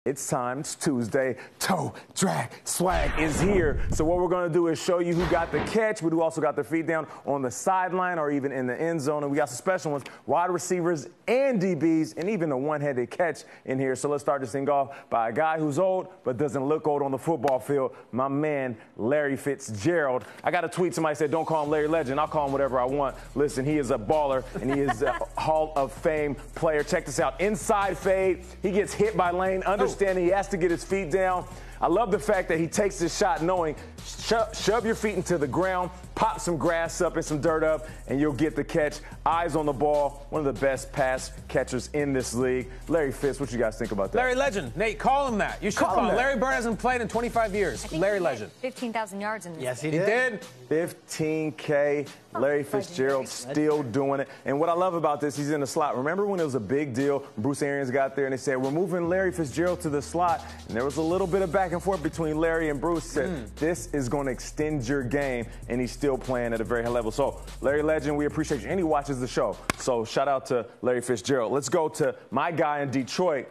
It's time. It's Tuesday. Toe Drag Swag is here. So what we're going to do is show you who got the catch, but who also got their feet down on the sideline or even in the end zone. And we got some special ones, wide receivers and DBs, and even a one-handed catch in here. So let's start this thing off by a guy who's old but doesn't look old on the football field, my man, Larry Fitzgerald. I got a tweet. Somebody said, don't call him Larry Legend. I'll call him whatever I want. Listen, he is a baller, and he is a Hall of Fame player. Check this out. Inside fade. He gets hit by Lane. Understanding he has to get his feet down. I love the fact that he takes this shot knowing shove your feet into the ground, pop some grass up and some dirt up, and you'll get the catch. Eyes on the ball. One of the best pass catchers in this league. Larry Fitz, what you guys think about that? Larry Legend. Nate, call him that. You should call him. Larry Bird hasn't played in 25 years. Larry Legend. 15,000 yards in this. Yes, he did. 15K. Larry Fitzgerald still doing it. And what I love about this, he's in the slot. Remember when it was a big deal? Bruce Arians got there and they said, we're moving Larry Fitzgerald to the slot. And there was a little bit of back and forth between Larry and Bruce. Said, this is going to extend your game. And he's still playing at a very high level. So, Larry Legend, we appreciate you. And he watches the show. So, shout out to Larry Fitzgerald. Let's go to my guy in Detroit,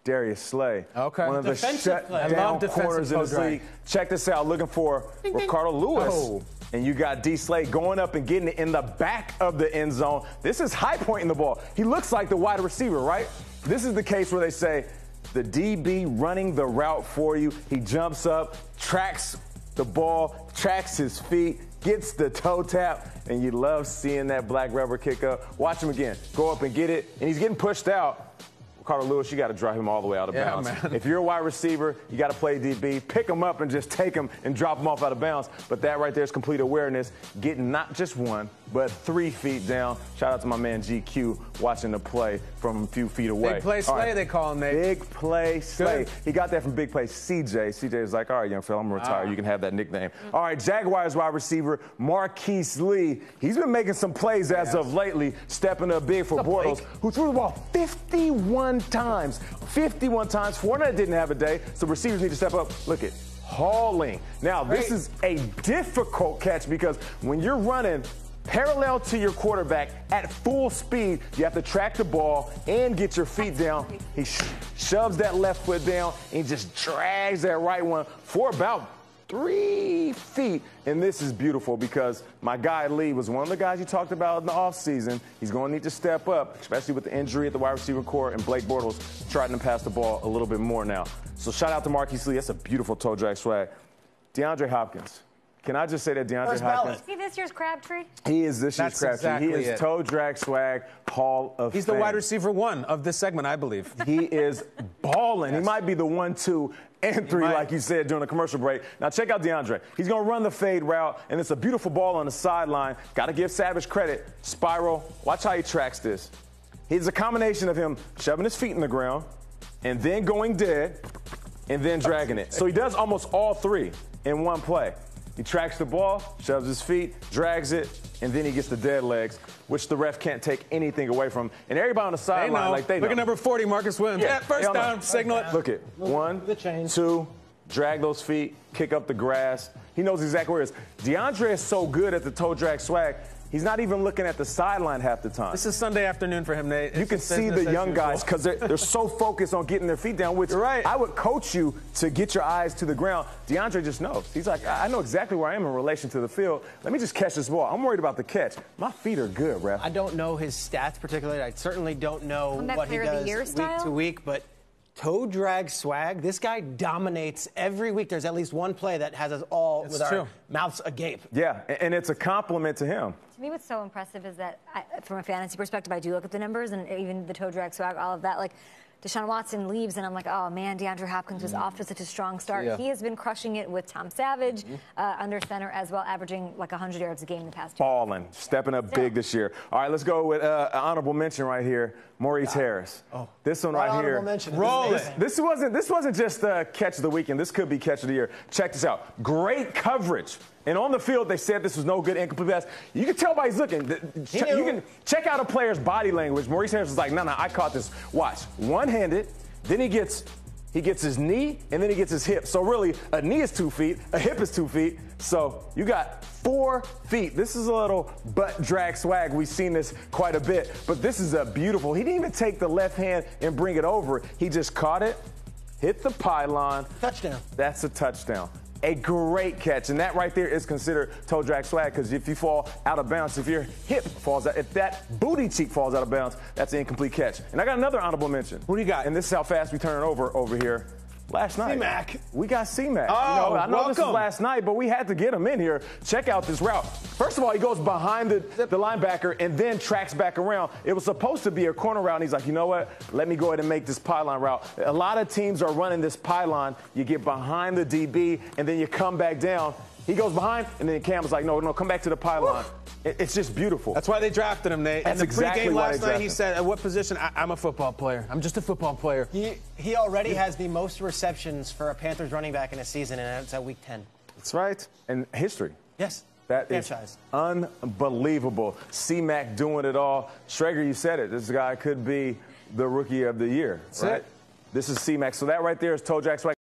Darius Slay. Okay. One of the shut-down corners in this league. Check this out. Looking for Ricardo Lewis. Oh. And you got D. Slay going up and getting it in the back of the end zone. This is high pointing the ball. He looks like the wide receiver, right? This is the case where they say the DB running the route for you. He jumps up, tracks the ball, tracks his feet, gets the toe tap, and you love seeing that black rubber kick up. Watch him again. Go up and get it, and he's getting pushed out. Ricardo Lewis, you got to drive him all the way out of bounds. Man. If you're a wide receiver, you got to play DB. Pick him up and just take him and drop him off out of bounds. But that right there is complete awareness, getting not just one, but 3 feet down. Shout out to my man GQ watching the play from a few feet away. Big play Slay, they call him, Nate. Big play Slay. He got that from big play CJ. CJ was like, all right, young fella, I'm going to retire. You can have that nickname. All right, Jaguars wide receiver Marquise Lee. He's been making some plays as of lately, stepping up big for Bortles, who threw the ball 51 times. 51 times. Fournette didn't have a day, so receivers need to step up. Look at hauling. Now, this is a difficult catch because when you're running parallel to your quarterback at full speed, you have to track the ball and get your feet down. He shoves that left foot down and just drags that right one for about 3 feet. And this is beautiful because my guy Lee was one of the guys you talked about in the offseason. He's going to need to step up, especially with the injury at the wide receiver core and Blake Bortles trying to pass the ball a little bit more now. So shout out to Marquise Lee. That's a beautiful toe drag swag. DeAndre Hopkins. Can I just say that DeAndre Hopkins? Is he this year's Crabtree? He is this year's Crabtree. Exactly he is toe drag swag Hall of Fame. He's the wide receiver 1 of this segment, I believe. He is balling. He might be the 1, 2, and 3, like you said during the commercial break. Now check out DeAndre. He's going to run the fade route, and it's a beautiful ball on the sideline. Got to give Savage credit. Spiral. Watch how he tracks this. It's a combination of him shoving his feet in the ground, and then going dead, and then dragging it. So he does almost all 3 in one play. He tracks the ball, shoves his feet, drags it, and then he gets the dead legs, which the ref can't take anything away from. And everybody on the sideline, like they know. Look at number 40, Marcus Williams. Yeah, first down, signal it. Look at 1, 2, drag those feet, kick up the grass. He knows exactly where it is. DeAndre is so good at the toe drag swag, he's not even looking at the sideline half the time. This is Sunday afternoon for him, Nate. You can see the young guys because they're so focused on getting their feet down, which I would coach you to get your eyes to the ground. DeAndre just knows. He's like, I know exactly where I am in relation to the field. Let me just catch this ball. I'm worried about the catch. My feet are good, ref. I don't know his stats particularly. I certainly don't know what he does week to week, but toe drag swag, this guy dominates every week. There's at least one play that has us all with our mouths agape. Yeah, and it's a compliment to him. To me, what's so impressive is that, from a fantasy perspective, I do look at the numbers and even the toe drag swag, all of that. Like, Deshaun Watson leaves, and I'm like, oh, man, DeAndre Hopkins was off to such a strong start. Yeah. He has been crushing it with Tom Savage under center as well, averaging like 100 yards a game in the past 2 years. Balling, stepping up big this year. All right, let's go with an honorable mention right here, Maurice Harris. This one right here. Roll it. This wasn't just catch of the weekend. This could be catch of the year. Check this out. Great coverage. And on the field, they said this was no good, incomplete pass. You can tell by he's looking. You can check out a player's body language. Maurice Harris was like, no, I caught this. Watch. One-handed. Then he gets his knee, and then he gets his hip. So really, a knee is 2 feet, a hip is 2 feet. So you got 4 feet. This is a little butt drag swag. We've seen this quite a bit. But this is a beautiful. He didn't even take the left hand and bring it over. He just caught it, hit the pylon. Touchdown. That's a touchdown. A great catch, and that right there is considered toe drag swag, because if you fall out of bounds, if your hip falls out, if that booty cheek falls out of bounds, that's an incomplete catch. And I got another honorable mention. Who do you got? And this is how fast we turn it over here. Last night, C-Mac. We got C-Mac. Oh, I know this was last night, but we had to get him in here. Check out this route. First of all, he goes behind the linebacker and then tracks back around. It was supposed to be a corner route, and he's like, you know what? Let me go ahead and make this pylon route. A lot of teams are running this pylon. You get behind the DB, and then you come back down. He goes behind, and then Cam was like, no, come back to the pylon. It's just beautiful. That's why they drafted him, Nate. That's in the exactly pregame why last night, he said, at what position? I'm a football player. I'm just a football player. He already has the most receptions for a Panthers running back in a season, and it's at week 10. That's right. And history. Yes. That franchise. Is unbelievable. C-Mac doing it all. Schrager, you said it. This guy could be the rookie of the year, right? It. This is C-Mac. So that right there is toe drag swag.